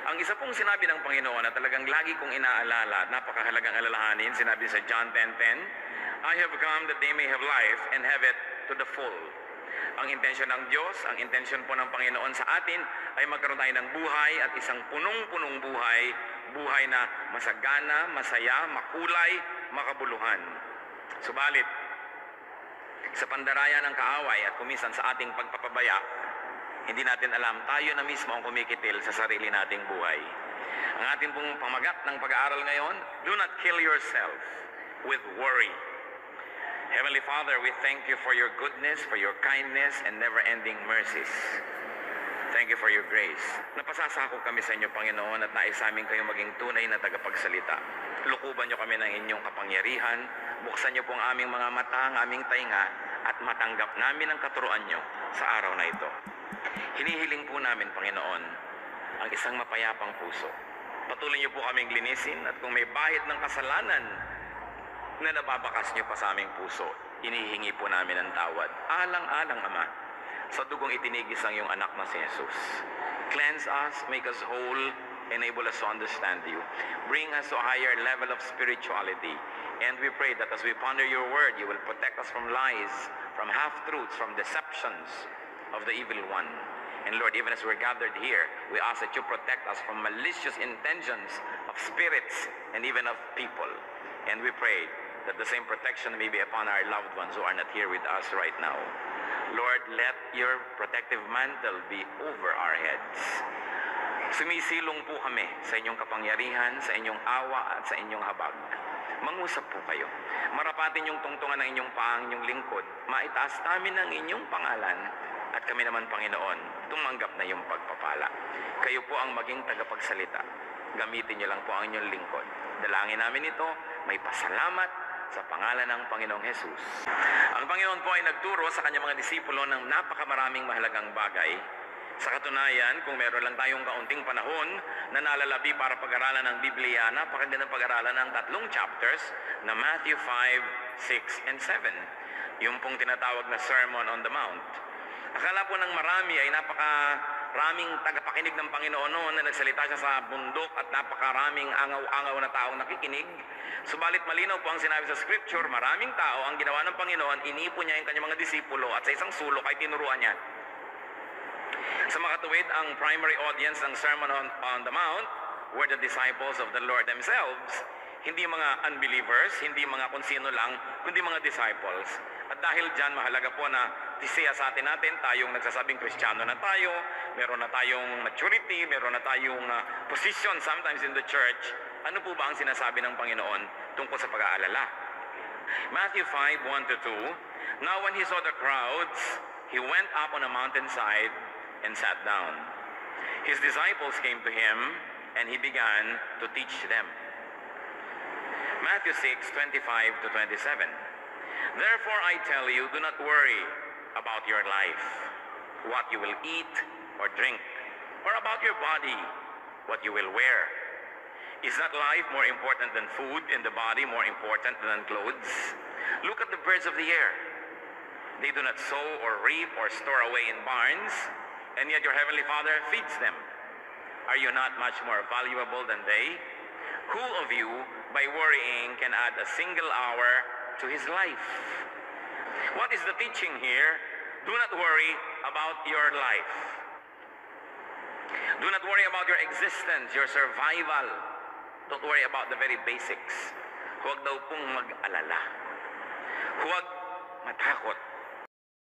Ang isa pong sinabi ng Panginoon na talagang lagi kong inaalala at napakahalagang alalahanin, sinabi sa John 10:10, I have come that they may have life and have it to the full. Ang intensyon ng Diyos, ang intensyon po ng Panginoon sa atin ay magkaroon tayo ng buhay at isang punong-punong buhay, buhay na masagana, masaya, makulay, makabuluhan. Subalit, sa pandaraya ng kaaway at kumisan sa ating pagpapabaya, hindi natin alam, tayo na mismo ang kumikitil sa sarili nating buhay. Ang ating pong pamagat ng pag-aaral ngayon, do not kill yourself with worry. Heavenly Father, we thank you for your goodness, for your kindness, and never-ending mercies. Thank you for your grace. Napasasako kami sa inyo, Panginoon, at nais amin kayong maging tunay na tagapagsalita. Lukuban niyo kami ng inyong kapangyarihan, buksan niyo po ang aming mga mata, ang aming tainga, at matanggap namin ang katuruan niyo sa araw na ito. Hinihiling po namin, Panginoon, ang isang mapayapang puso. Patuloy niyo po kaming linisin, at kung may bahid ng kasalanan na nababakas niyo pa sa aming puso, hinihingi po namin ang tawad. Alang-alang, Ama, sa dugong itinigis ang iyong anak na si Jesus. Cleanse us, make us whole, enable us to understand you. Bring us to a higher level of spirituality. And we pray that as we ponder your word, you will protect us from lies, from half-truths, from deceptions of the evil one. And Lord, even as we're gathered here, we ask that you protect us from malicious intentions of spirits and even of people. And we pray that the same protection may be upon our loved ones who are not here with us right now. Lord, let your protective mantle be over our heads. Sumisilong po kami sa inyong kapangyarihan, sa inyong awa at sa inyong habag. Mangusap po kayo. Marapatin yung tungtungan ng inyong paang inyong lingkod. Maitaas namin ang inyong pangalan. At kami naman, Panginoon, tumanggap na yung pagpapala. Kayo po ang maging tagapagsalita. Gamitin niyo lang po ang inyong lingkod. Dalangin namin ito, may pasalamat sa pangalan ng Panginoong Jesus. Ang Panginoon po ay nagturo sa kanyang mga disipulo ng napakamaraming mahalagang bagay. Sa katunayan, kung meron lang tayong kaunting panahon na nalalabi para pag-aralan ng Biblia, napakaganda ng pag-aralan ng 3 chapters na Matthew 5, 6, and 7. Yung pong tinatawag na Sermon on the Mount. Akala po ng marami ay napakaraming tagapakinig ng Panginoon noon na nagsalita siya sa bundok at napakaraming angaw-angaw na taong nakikinig. Subalit malinaw po ang sinabi sa Scripture, maraming tao ang ginawa ng Panginoon, inipon niya yung kanyang mga disipulo at sa isang sulok ay tinuruan niya. Sa makatuwid, ang primary audience ng Sermon on the Mount were the disciples of the Lord themselves. Hindi mga unbelievers, hindi mga kung sino lang, kundi mga disciples. At dahil dyan, mahalaga po na tisiya sa atin tayong nagsasabing Kristiyano na tayo, meron na tayong maturity, meron na tayong position sometimes in the church. Ano po ba ang sinasabi ng Panginoon tungkol sa pag-aalala? Matthew 5, 1-2, Now when he saw the crowds, he went up on a mountainside and sat down. His disciples came to him, and he began to teach them. Matthew 6, 25-27. Therefore I tell you, do not worry about your life, what you will eat or drink, or about your body, what you will wear. Is not life more important than food, and the body more important than clothes? Look at the birds of the air. They do not sow or reap or store away in barns, and yet your heavenly Father feeds them. Are you not much more valuable than they? Who of you, by worrying, can add a single hour to his life? What is the teaching here? Do not worry about your life. Do not worry about your existence, your survival. Don't worry about the very basics. Huwag daw pong mag-alala. Huwag matakot.